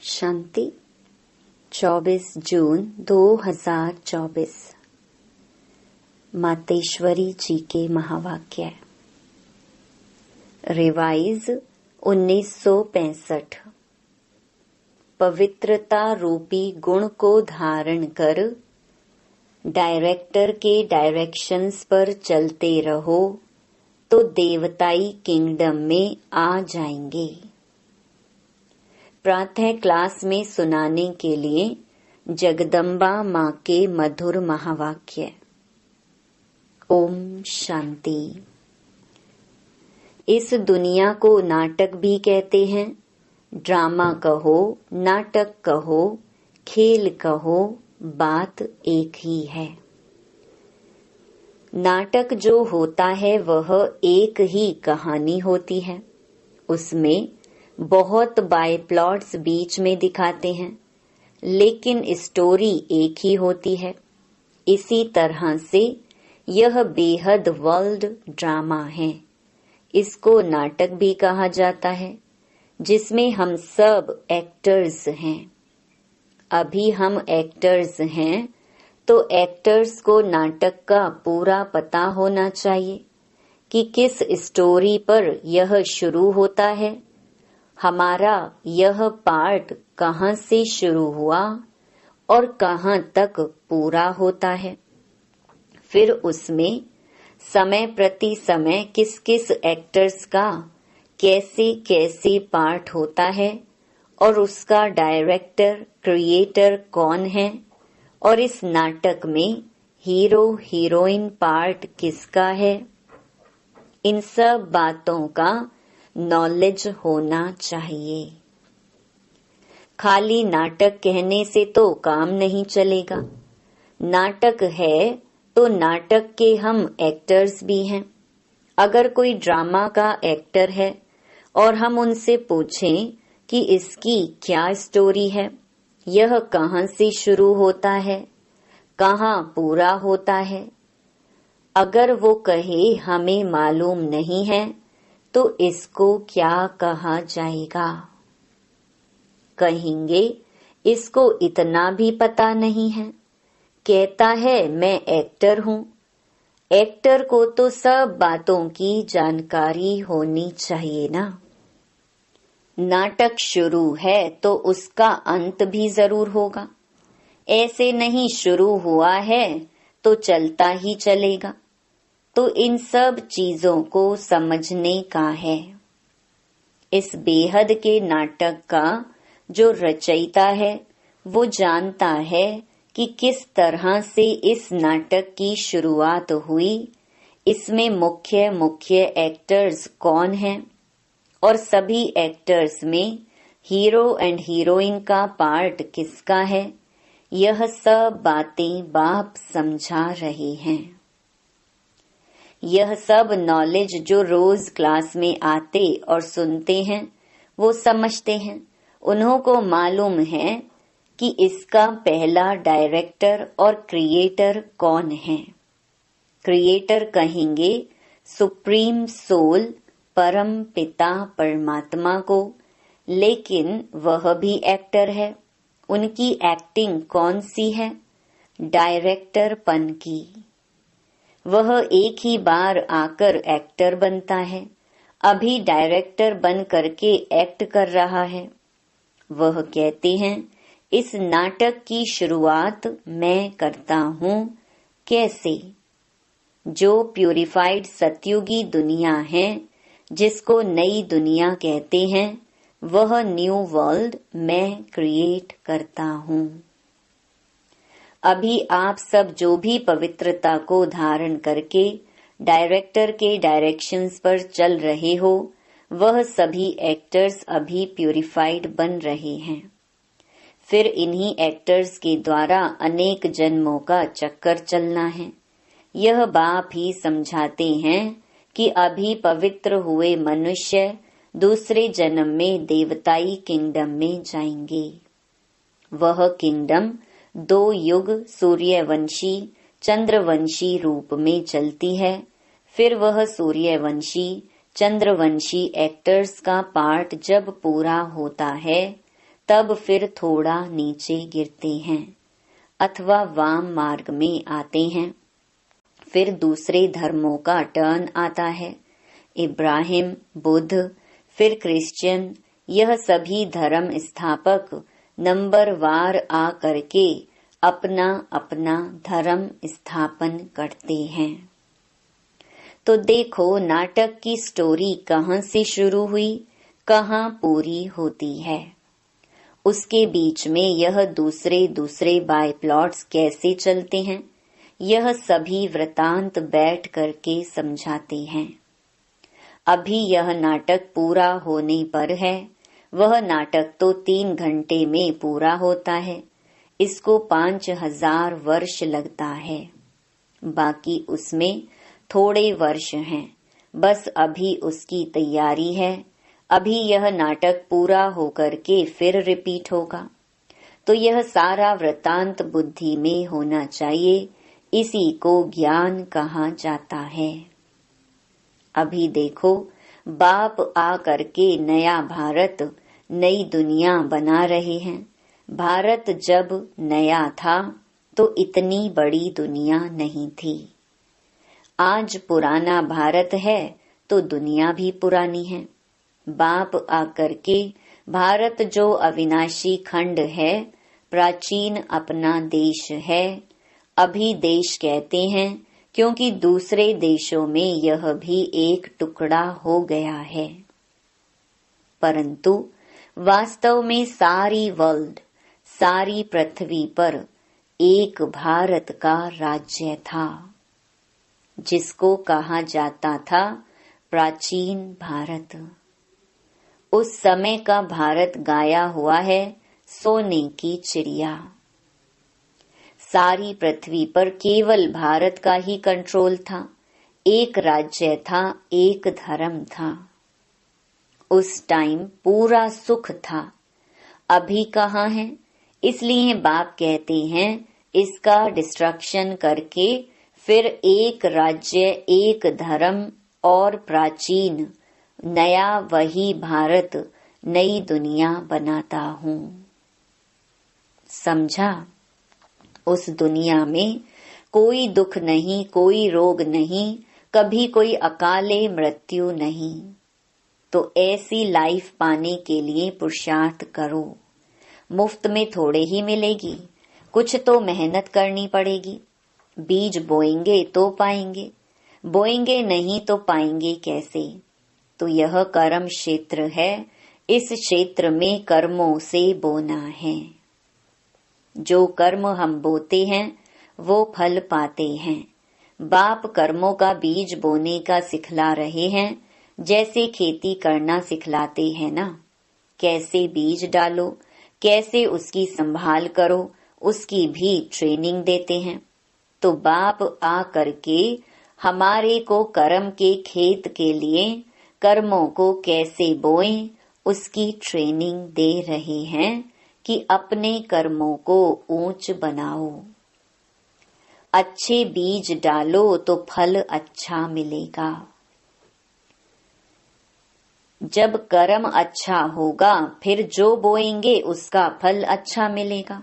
शांति 24 जून 2024। मातेश्वरी जी के महावाक्य। रिवाइज 1965। पवित्रता रूपी गुण को धारण कर डायरेक्टर के डायरेक्शंस पर चलते रहो तो देवताई किंगडम में आ जाएंगे। प्रातः क्लास में सुनाने के लिए जगदम्बा माँ के मधुर महावाक्य। ओम शांति। इस दुनिया को नाटक भी कहते हैं। ड्रामा कहो, नाटक कहो, खेल कहो, बात एक ही है। नाटक जो होता है वह एक ही कहानी होती है। उसमें बहुत बाय प्लॉट्स बीच में दिखाते हैं, लेकिन स्टोरी एक ही होती है। इसी तरह से यह बेहद वर्ल्ड ड्रामा है। इसको नाटक भी कहा जाता है, जिसमें हम सब एक्टर्स हैं। अभी हम एक्टर्स हैं, तो एक्टर्स को नाटक का पूरा पता होना चाहिए कि किस स्टोरी पर यह शुरू होता है, हमारा यह पार्ट कहाँ से शुरू हुआ और कहाँ तक पूरा होता है। फिर उसमें समय प्रति समय किस किस एक्टर्स का कैसे कैसे पार्ट होता है और उसका डायरेक्टर क्रिएटर कौन है और इस नाटक में हीरो हीरोइन पार्ट किसका है। इन सब बातों का नॉलेज होना चाहिए। खाली नाटक कहने से तो काम नहीं चलेगा। नाटक है तो नाटक के हम एक्टर्स भी हैं। अगर कोई ड्रामा का एक्टर है और हम उनसे पूछें कि इसकी क्या स्टोरी है, यह कहाँ से शुरू होता है, कहाँ पूरा होता है, अगर वो कहे हमें मालूम नहीं है, तो इसको क्या कहा जाएगा? कहेंगे इसको इतना भी पता नहीं है। कहता है मैं एक्टर हूँ। एक्टर को तो सब बातों की जानकारी होनी चाहिए ना। नाटक शुरू है तो उसका अंत भी जरूर होगा। ऐसे नहीं शुरू हुआ है तो चलता ही चलेगा। तो इन सब चीजों को समझने का है। इस बेहद के नाटक का जो रचयिता है वो जानता है कि किस तरह से इस नाटक की शुरुआत हुई, इसमें मुख्य मुख्य एक्टर्स कौन हैं और सभी एक्टर्स में हीरो एंड हीरोइन का पार्ट किसका है। यह सब बातें बाप समझा रहे हैं। यह सब नॉलेज जो रोज क्लास में आते और सुनते हैं वो समझते हैं। उन्हों को मालूम है कि इसका पहला डायरेक्टर और क्रिएटर कौन है। क्रिएटर कहेंगे सुप्रीम सोल, परम पिता परमात्मा को, लेकिन वह भी एक्टर है। उनकी एक्टिंग कौन सी है? डायरेक्टर पन की। वह एक ही बार आकर एक्टर बनता है, अभी डायरेक्टर बन करके एक्ट कर रहा है। वह कहते हैं इस नाटक की शुरुआत मैं करता हूँ। कैसे? जो प्यूरिफाइड सतयुगी दुनिया है, जिसको नई दुनिया कहते हैं, वह न्यू वर्ल्ड मैं क्रिएट करता हूँ। अभी आप सब जो भी पवित्रता को धारण करके डायरेक्टर के डायरेक्शंस पर चल रहे हो, वह सभी एक्टर्स अभी प्यूरिफाइड बन रहे हैं। फिर इन्हीं एक्टर्स के द्वारा अनेक जन्मों का चक्कर चलना है। यह बाप ही समझाते हैं कि अभी पवित्र हुए मनुष्य दूसरे जन्म में देवताई किंगडम में जाएंगे। वह किंगडम 2 युग सूर्यवंशी चंद्रवंशी रूप में चलती है। फिर वह सूर्यवंशी चंद्रवंशी एक्टर्स का पार्ट जब पूरा होता है तब फिर थोड़ा नीचे गिरते हैं अथवा वाम मार्ग में आते हैं। फिर दूसरे धर्मों का टर्न आता है। इब्राहिम, बुद्ध, फिर क्रिश्चियन, यह सभी धर्म स्थापक नंबरवार आ करके अपना अपना धर्म स्थापन करते हैं। तो देखो नाटक की स्टोरी कहाँ से शुरू हुई, कहाँ पूरी होती है। उसके बीच में यह दूसरे दूसरे बाय प्लॉट्स कैसे चलते हैं, यह सभी वृतांत बैठ करके समझाते हैं। अभी यह नाटक पूरा होने पर है। वह नाटक तो 3 घंटे में पूरा होता है, इसको 5000 वर्ष लगता है। बाकी उसमें थोड़े वर्ष हैं, बस अभी उसकी तैयारी है। अभी यह नाटक पूरा होकर के फिर रिपीट होगा। तो यह सारा वृतांत बुद्धि में होना चाहिए, इसी को ज्ञान कहा जाता है। अभी देखो बाप आ करके नया भारत, नई दुनिया बना रहे हैं। भारत जब नया था तो इतनी बड़ी दुनिया नहीं थी। आज पुराना भारत है तो दुनिया भी पुरानी है। बाप आकर के भारत जो अविनाशी खंड है, प्राचीन अपना देश है। अभी देश कहते हैं क्योंकि दूसरे देशों में यह भी एक टुकड़ा हो गया है, परंतु वास्तव में सारी वर्ल्ड, सारी पृथ्वी पर एक भारत का राज्य था, जिसको कहा जाता था प्राचीन भारत। उस समय का भारत गाया हुआ है सोने की चिड़िया। सारी पृथ्वी पर केवल भारत का ही कंट्रोल था, एक राज्य था, एक धर्म था। उस टाइम पूरा सुख था। अभी कहाँ है? इसलिए बाप कहते हैं इसका डिस्ट्रक्शन करके फिर एक राज्य, एक धर्म और प्राचीन नया वही भारत, नई दुनिया बनाता हूँ। समझा? उस दुनिया में कोई दुख नहीं, कोई रोग नहीं, कभी कोई अकाले मृत्यु नहीं। तो ऐसी लाइफ पाने के लिए पुरुषार्थ करो। मुफ्त में थोड़े ही मिलेगी, कुछ तो मेहनत करनी पड़ेगी। बीज बोएंगे तो पाएंगे, बोएंगे नहीं तो पाएंगे कैसे? तो यह कर्म क्षेत्र है, इस क्षेत्र में कर्मों से बोना है। जो कर्म हम बोते हैं वो फल पाते हैं। बाप कर्मों का बीज बोने का सिखला रहे हैं, जैसे खेती करना सिखलाते हैं ना। कैसे बीज डालो, कैसे उसकी संभाल करो, उसकी भी ट्रेनिंग देते हैं। तो बाप आ करके हमारे को कर्म के खेत के लिए कर्मों को कैसे बोएं, उसकी ट्रेनिंग दे रहे हैं कि अपने कर्मों को ऊंच बनाओ। अच्छे बीज डालो तो फल अच्छा मिलेगा। जब कर्म अच्छा होगा फिर जो बोएंगे उसका फल अच्छा मिलेगा।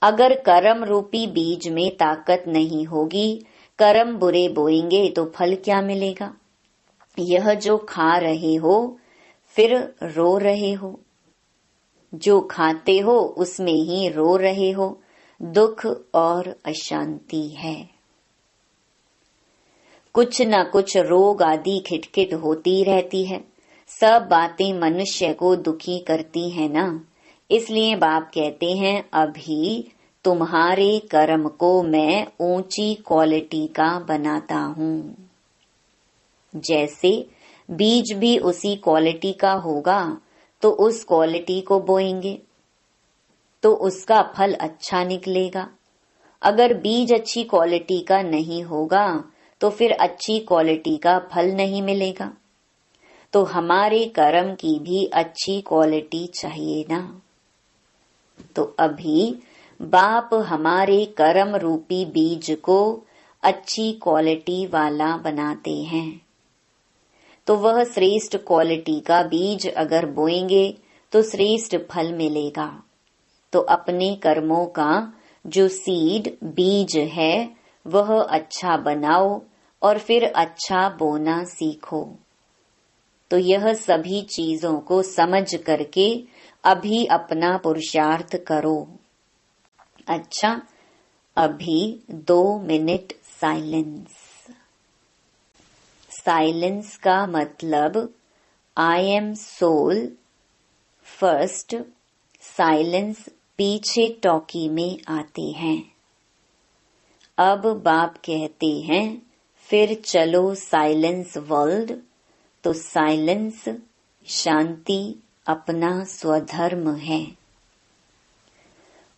अगर कर्म रूपी बीज में ताकत नहीं होगी, कर्म बुरे बोएंगे तो फल क्या मिलेगा? यह जो खा रहे हो फिर रो रहे हो, जो खाते हो उसमें ही रो रहे हो। दुख और अशांति है। कुछ न कुछ रोग आदि खिटखिट होती रहती है। सब बातें मनुष्य को दुखी करती है ना। इसलिए बाप कहते हैं अभी तुम्हारे कर्म को मैं ऊंची क्वालिटी का बनाता हूँ। जैसे बीज भी उसी क्वालिटी का होगा तो उस क्वालिटी को बोएंगे तो उसका फल अच्छा निकलेगा। अगर बीज अच्छी क्वालिटी का नहीं होगा तो फिर अच्छी क्वालिटी का फल नहीं मिलेगा। तो हमारे कर्म की भी अच्छी क्वालिटी चाहिए ना। तो अभी बाप हमारे कर्म रूपी बीज को अच्छी क्वालिटी वाला बनाते हैं। तो वह श्रेष्ठ क्वालिटी का बीज अगर बोएंगे तो श्रेष्ठ फल मिलेगा। तो अपने कर्मों का जो सीड बीज है वह अच्छा बनाओ और फिर अच्छा बोना सीखो। तो यह सभी चीजों को समझ करके अभी अपना पुरुषार्थ करो। अच्छा, अभी 2 मिनट साइलेंस। साइलेंस का मतलब I am soul first, silence पीछे टॉकी में आते हैं। अब बाप कहते हैं फिर चलो साइलेंस वर्ल्ड। तो साइलेंस शांति अपना स्वधर्म है।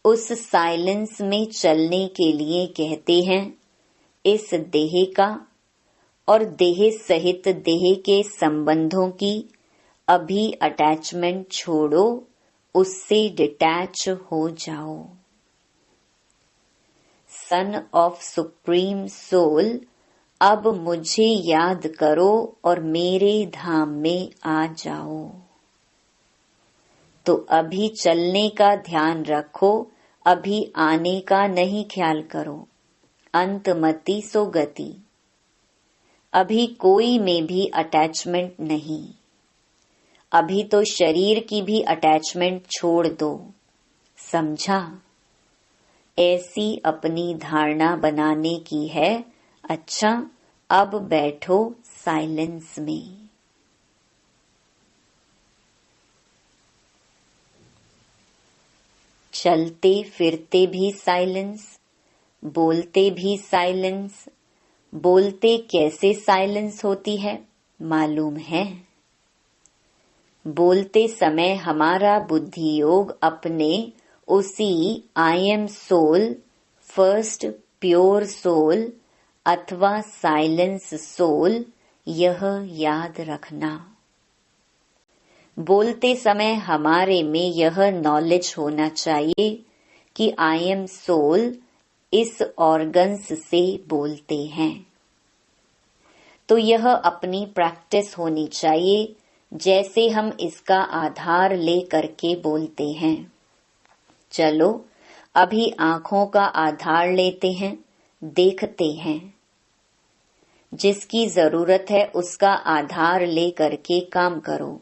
उस साइलेंस में चलने के लिए कहते हैं इस देह का और देह सहित देह के संबंधों की अभी अटैचमेंट छोड़ो, उससे डिटैच हो जाओ। सन ऑफ सुप्रीम सोल, अब मुझे याद करो और मेरे धाम में आ जाओ। तो अभी चलने का ध्यान रखो, अभी आने का नहीं ख्याल करो। अंतमति सो गति। अभी कोई में भी अटैचमेंट नहीं। अभी तो शरीर की भी अटैचमेंट छोड़ दो। समझा? ऐसी अपनी धारणा बनाने की है। अच्छा, अब बैठो साइलेंस में। चलते फिरते भी साइलेंस, बोलते भी साइलेंस। बोलते कैसे साइलेंस होती है मालूम है? बोलते समय हमारा बुद्धि योग अपने उसी I am soul first pure soul अथवा साइलेंस सोल, यह याद रखना। बोलते समय हमारे में यह नॉलेज होना चाहिए कि आई एम सोल इस ऑर्गन्स से बोलते हैं। तो यह अपनी प्रैक्टिस होनी चाहिए, जैसे हम इसका आधार ले करके बोलते हैं। चलो अभी आंखों का आधार लेते हैं, देखते हैं। जिसकी जरूरत है उसका आधार ले करके काम करो।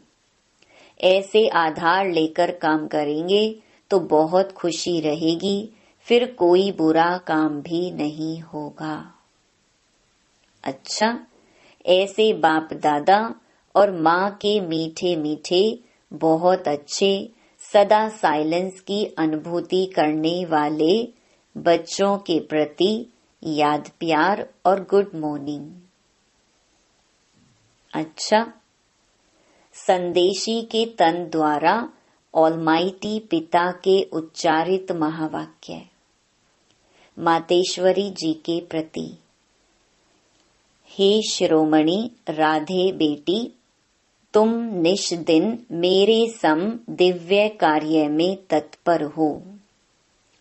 ऐसे आधार लेकर काम करेंगे तो बहुत खुशी रहेगी, फिर कोई बुरा काम भी नहीं होगा। अच्छा, ऐसे बाप दादा और माँ के मीठे मीठे बहुत अच्छे सदा साइलेंस की अनुभूति करने वाले बच्चों के प्रति याद प्यार और गुड मॉर्निंग। अच्छा, संदेशी के तन द्वारा ऑलमाइटी पिता के उच्चारित महावाक्य। मातेश्वरी जी के प्रति। हे शिरोमणि राधे बेटी, तुम निश दिन मेरे सम दिव्य कार्य में तत्पर हो।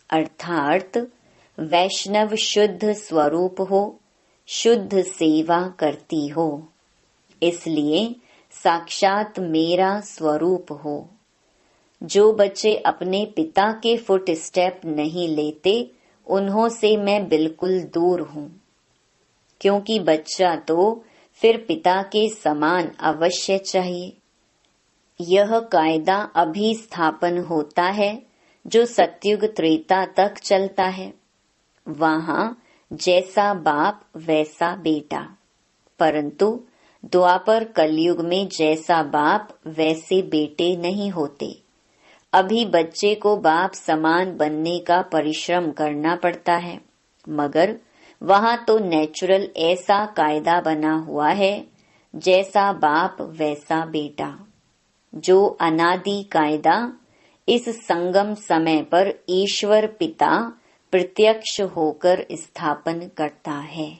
अर्थात वैष्णव शुद्ध स्वरूप हो, शुद्ध सेवा करती हो, इसलिए साक्षात मेरा स्वरूप हो। जो बच्चे अपने पिता के फुट स्टेप नहीं लेते, उन्हों से मैं बिल्कुल दूर हूँ, क्योंकि बच्चा तो फिर पिता के समान अवश्य चाहिए। यह कायदा अभी स्थापन होता है जो सतयुग त्रेता तक चलता है। वहाँ जैसा बाप वैसा बेटा, परंतु द्वापर कलयुग में जैसा बाप वैसे बेटे नहीं होते। अभी बच्चे को बाप समान बनने का परिश्रम करना पड़ता है, मगर वहाँ तो नेचुरल ऐसा कायदा बना हुआ है, जैसा बाप वैसा बेटा। जो अनादि कायदा इस संगम समय पर ईश्वर पिता प्रत्यक्ष होकर स्थापन करता है।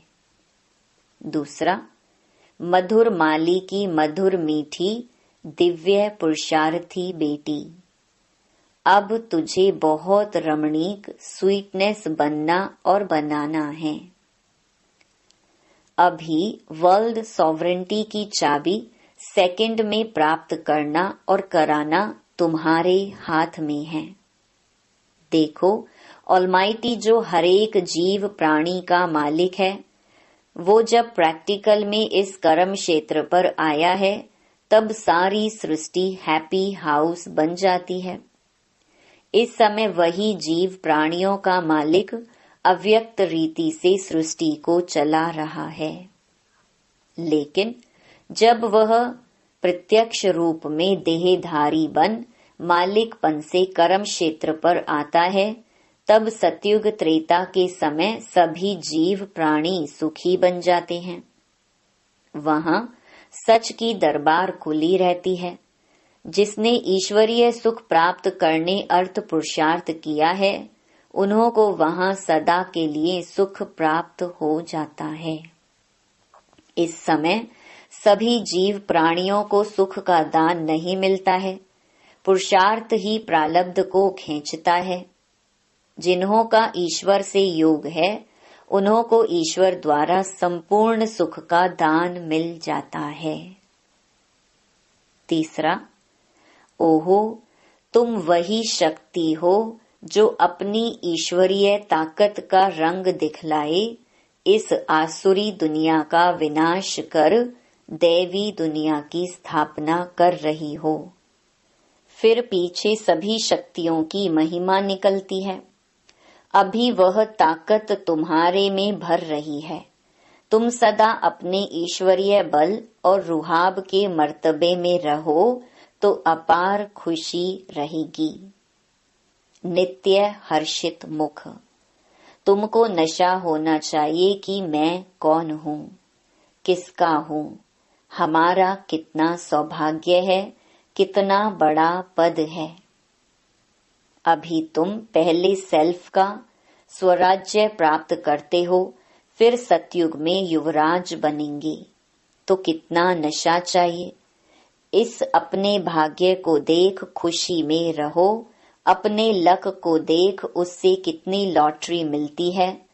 दूसरा, मधुर माली की मधुर मीठी दिव्य पुरुषार्थी बेटी, अब तुझे बहुत रमणीक स्वीटनेस बनना और बनाना है। अभी वर्ल्ड सॉवरेंटी की चाबी सेकंड में प्राप्त करना और कराना तुम्हारे हाथ में है। देखो, ऑलमाइटी जो हरेक जीव प्राणी का मालिक है, वो जब प्रैक्टिकल में इस कर्म क्षेत्र पर आया है, तब सारी सृष्टि हैप्पी हाउस बन जाती है। इस समय वही जीव प्राणियों का मालिक अव्यक्त रीति से सृष्टि को चला रहा है। लेकिन जब वह प्रत्यक्ष रूप में देहधारी बन मालिकपन से कर्म क्षेत्र पर आता है, तब सतयुग त्रेता के समय सभी जीव प्राणी सुखी बन जाते हैं। वहां सच की दरबार खुली रहती है। जिसने ईश्वरीय सुख प्राप्त करने अर्थ पुरुषार्थ किया है, उन्हों को वहां सदा के लिए सुख प्राप्त हो जाता है। इस समय सभी जीव प्राणियों को सुख का दान नहीं मिलता है, पुरुषार्थ ही प्रारब्ध को खींचता है। जिन्हों का ईश्वर से योग है, उन्हों को ईश्वर द्वारा संपूर्ण सुख का दान मिल जाता है। तीसरा, ओहो, तुम वही शक्ति हो जो अपनी ईश्वरीय ताकत का रंग दिखलाए इस आसुरी दुनिया का विनाश कर दैवी दुनिया की स्थापना कर रही हो। फिर पीछे सभी शक्तियों की महिमा निकलती है। अभी वह ताकत तुम्हारे में भर रही है। तुम सदा अपने ईश्वरीय बल और रुहाब के मर्तबे में रहो तो अपार खुशी रहेगी। नित्य हर्षित मुख। तुमको नशा होना चाहिए कि मैं कौन हूँ, किसका हूँ, हमारा कितना सौभाग्य है, कितना बड़ा पद है। अभी तुम पहले सेल्फ का स्वराज्य प्राप्त करते हो, फिर सतयुग में युवराज बनेंगे, तो कितना नशा चाहिए। इस अपने भाग्य को देख खुशी में रहो। अपने लक को देख उससे कितनी लॉटरी मिलती है।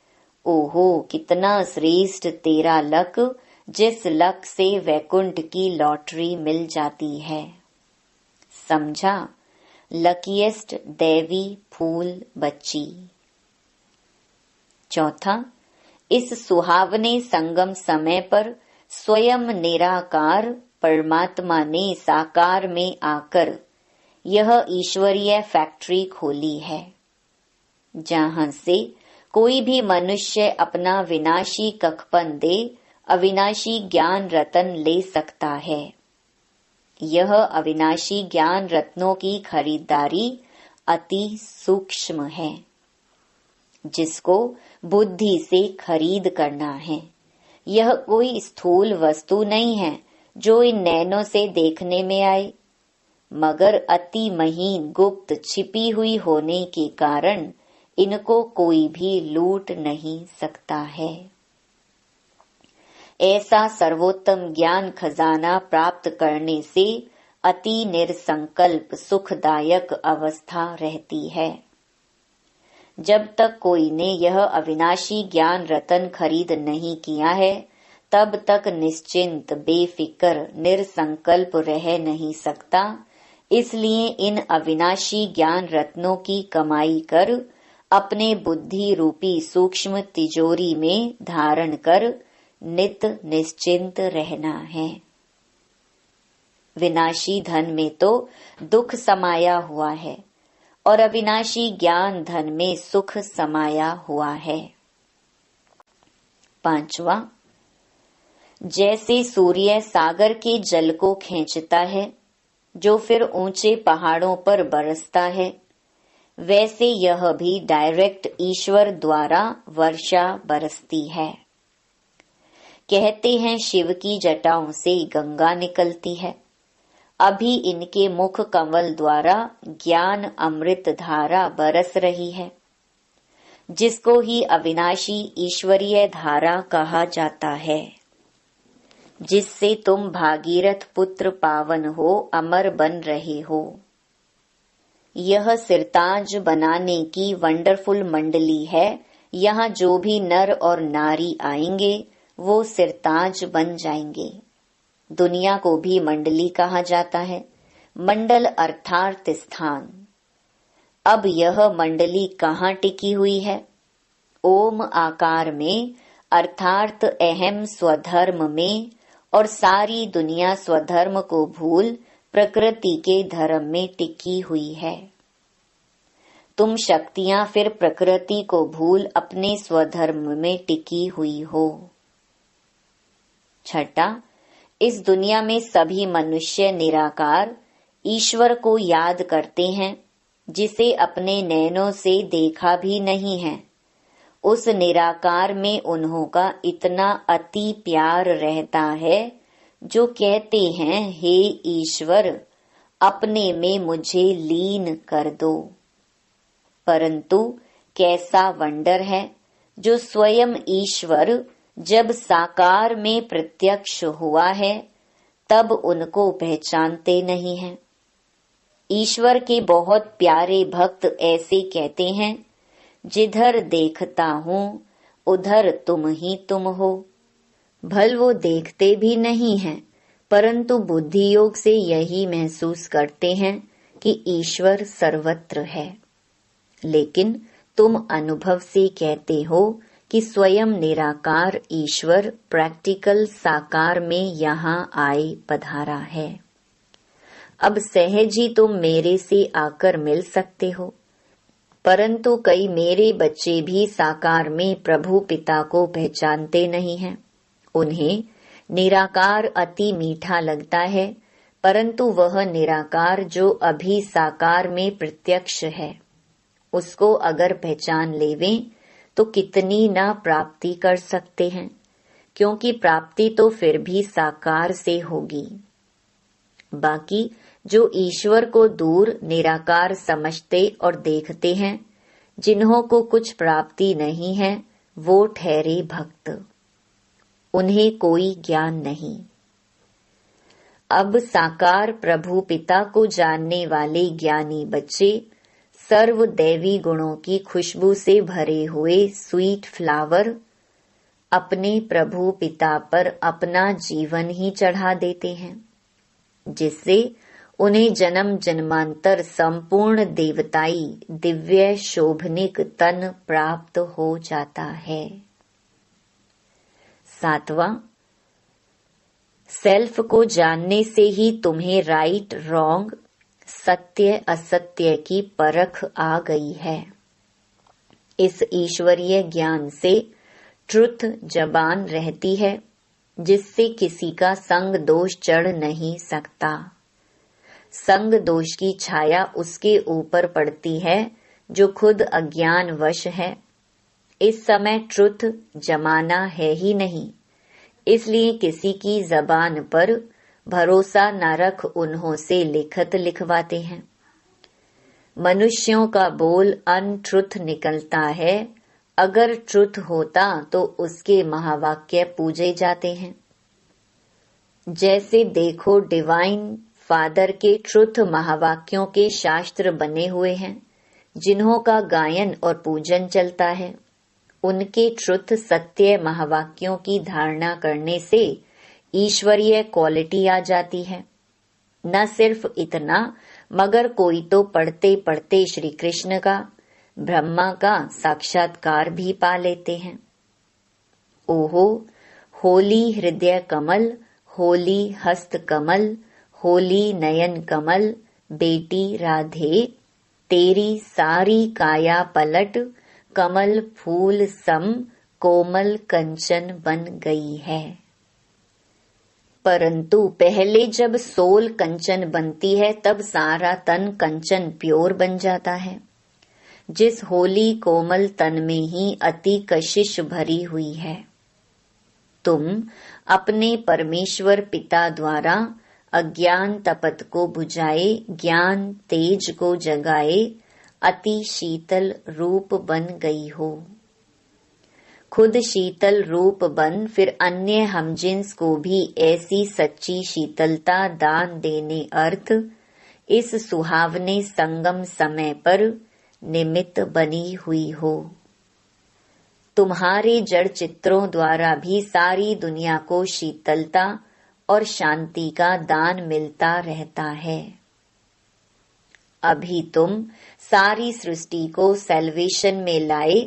ओहो, कितना श्रेष्ठ तेरा लक, जिस लक से वैकुंठ की लॉटरी मिल जाती है। समझा? लकीएस्ट दैवी फूल बच्ची। चौथा, इस सुहावने संगम समय पर स्वयं निराकार परमात्मा ने साकार में आकर यह ईश्वरीय फैक्ट्री खोली है, जहां से कोई भी मनुष्य अपना विनाशी कखपन दे अविनाशी ज्ञान रतन ले सकता है। यह अविनाशी ज्ञान रत्नों की खरीदारी अति सूक्ष्म है, जिसको बुद्धि से खरीद करना है। यह कोई स्थूल वस्तु नहीं है जो इन नैनों से देखने में आए, मगर अति महीन गुप्त छिपी हुई होने के कारण इनको कोई भी लूट नहीं सकता है। ऐसा सर्वोत्तम ज्ञान खजाना प्राप्त करने से अति निरसंकल्प सुखदायक अवस्था रहती है। जब तक कोई ने यह अविनाशी ज्ञान रतन खरीद नहीं किया है, तब तक निश्चिंत बेफिक्र निरसंकल्प रह नहीं सकता। इसलिए इन अविनाशी ज्ञान रत्नों की कमाई कर अपने बुद्धि रूपी सूक्ष्म तिजोरी में धारण कर नित निश्चिंत रहना है। विनाशी धन में तो दुख समाया हुआ है और अविनाशी ज्ञान धन में सुख समाया हुआ है। पांचवा, जैसे सूर्य सागर के जल को खींचता है जो फिर ऊंचे पहाड़ों पर बरसता है, वैसे यह भी डायरेक्ट ईश्वर द्वारा वर्षा बरसती है। कहते हैं शिव की जटाओं से गंगा निकलती है। अभी इनके मुख कमल द्वारा ज्ञान अमृत धारा बरस रही है, जिसको ही अविनाशी ईश्वरीय धारा कहा जाता है, जिससे तुम भागीरथ पुत्र पावन हो, अमर बन रहे हो। यह सिरताज बनाने की वंडरफुल मंडली है। यहाँ जो भी नर और नारी आएंगे वो सिरताज बन जाएंगे। दुनिया को भी मंडली कहा जाता है, मंडल अर्थात स्थान। अब यह मंडली कहाँ टिकी हुई है? ओम आकार में अर्थात अहम स्वधर्म में, और सारी दुनिया स्वधर्म को भूल प्रकृति के धर्म में टिकी हुई है। तुम शक्तियां फिर प्रकृति को भूल अपने स्वधर्म में टिकी हुई हो। छठा, इस दुनिया में सभी मनुष्य निराकार ईश्वर को याद करते हैं, जिसे अपने नैनों से देखा भी नहीं है। उस निराकार में उन्हों का इतना अति प्यार रहता है, जो कहते हैं, हे ईश्वर, अपने में मुझे लीन कर दो। परंतु कैसा वंडर है, जो स्वयं ईश्वर जब साकार में प्रत्यक्ष हुआ है, तब उनको पहचानते नहीं हैं। ईश्वर के बहुत प्यारे भक्त ऐसे कहते हैं, जिधर देखता हूँ उधर तुम ही तुम हो। भल वो देखते भी नहीं हैं, परंतु बुद्धि योग से यही महसूस करते हैं कि ईश्वर सर्वत्र है। लेकिन तुम अनुभव से कहते हो कि स्वयं निराकार ईश्वर प्रैक्टिकल साकार में यहाँ आए पधारा है। अब सहज ही तुम मेरे से आकर मिल सकते हो, परंतु कई मेरे बच्चे भी साकार में प्रभु पिता को पहचानते नहीं हैं। उन्हें निराकार अति मीठा लगता है, परंतु वह निराकार जो अभी साकार में प्रत्यक्ष है, उसको अगर पहचान लेवें तो कितनी ना प्राप्ति कर सकते हैं, क्योंकि प्राप्ति तो फिर भी साकार से होगी। बाकी जो ईश्वर को दूर निराकार समझते और देखते हैं, जिन्हों को कुछ प्राप्ति नहीं है, वो ठहरे भक्त, उन्हें कोई ज्ञान नहीं। अब साकार प्रभु पिता को जानने वाले ज्ञानी बच्चे सर्व दैवी गुणों की खुशबू से भरे हुए स्वीट फ्लावर अपने प्रभु पिता पर अपना जीवन ही चढ़ा देते हैं, जिससे उन्हें जन्म जन्मांतर संपूर्ण देवताई दिव्य शोभनिक तन प्राप्त हो जाता है। सातवां, सेल्फ को जानने से ही तुम्हें राइट रॉन्ग, सत्य असत्य की परख आ गई है। इस ईश्वरीय ज्ञान से ट्रुथ जबान रहती है, जिससे किसी का संग दोष चढ़ नहीं सकता। संग दोष की छाया उसके ऊपर पड़ती है जो खुद अज्ञान वश है। इस समय ट्रुथ जमाना है ही नहीं, इसलिए किसी की जबान पर भरोसा न रख उन्हों से लिखत लिखवाते हैं। मनुष्यों का बोल अनट्रुथ निकलता है, अगर ट्रुथ होता तो उसके महावाक्य पूजे जाते हैं। जैसे देखो डिवाइन फादर के ट्रुथ महावाक्यों के शास्त्र बने हुए हैं, जिन्हों का गायन और पूजन चलता है। उनके ट्रुथ सत्य महावाक्यों की धारणा करने से ईश्वरीय क्वालिटी आ जाती है। न सिर्फ इतना, मगर कोई तो पढ़ते पढ़ते श्री कृष्ण का, ब्रह्मा का साक्षात्कार भी पा लेते हैं। ओहो, होली हृदय कमल, होली हस्त कमल, होली नयन कमल, बेटी राधे, तेरी सारी काया पलट, कमल फूल सम, कोमल कंचन बन गई है। परंतु पहले जब सोल कंचन बनती है, तब सारा तन कंचन प्योर बन जाता है। जिस होली कोमल तन में ही अति कशिश भरी हुई है। तुम अपने परमेश्वर पिता द्वारा अज्ञान तपत को बुझाए, ज्ञान तेज को जगाए, अति शीतल रूप बन गई हो। खुद शीतल रूप बन फिर अन्य हमजिन्स को भी ऐसी सच्ची शीतलता दान देने अर्थ इस सुहावने संगम समय पर निमित्त बनी हुई हो। तुम्हारे जड़ चित्रों द्वारा भी सारी दुनिया को शीतलता और शांति का दान मिलता रहता है। अभी तुम सारी सृष्टि को सेल्वेशन में लाए,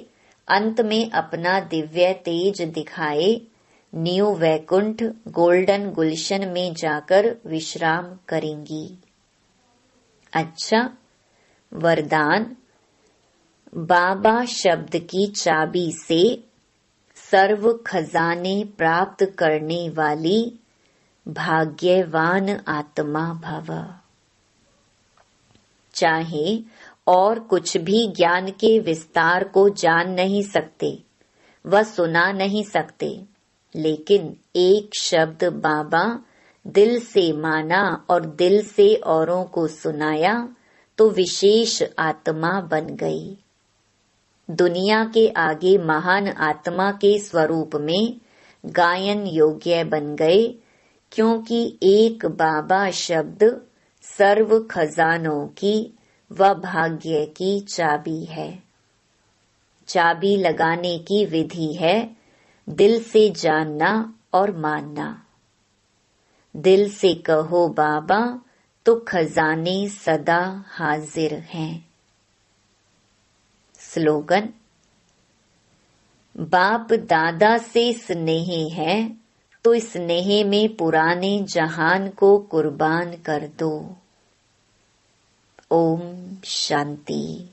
अंत में अपना दिव्य तेज दिखाए, न्यू वैकुंठ गोल्डन गुलशन में जाकर विश्राम करेंगी। अच्छा, वरदान। बाबा शब्द की चाबी से सर्व खजाने प्राप्त करने वाली भाग्यवान आत्मा भव। चाहे और कुछ भी ज्ञान के विस्तार को जान नहीं सकते, वह सुना नहीं सकते, लेकिन एक शब्द बाबा दिल से माना और दिल से औरों को सुनाया तो विशेष आत्मा बन गई। दुनिया के आगे महान आत्मा के स्वरूप में गायन योग्य बन गए, क्योंकि एक बाबा शब्द सर्व खजानों की व भाग्य की चाबी है। चाबी लगाने की विधि है दिल से जानना और मानना। दिल से कहो बाबा तो खजाने सदा हाजिर हैं। स्लोगन। बाप दादा से स्नेह है तो स्नेह में पुराने जहान को कुर्बान कर दो। ओम शांति।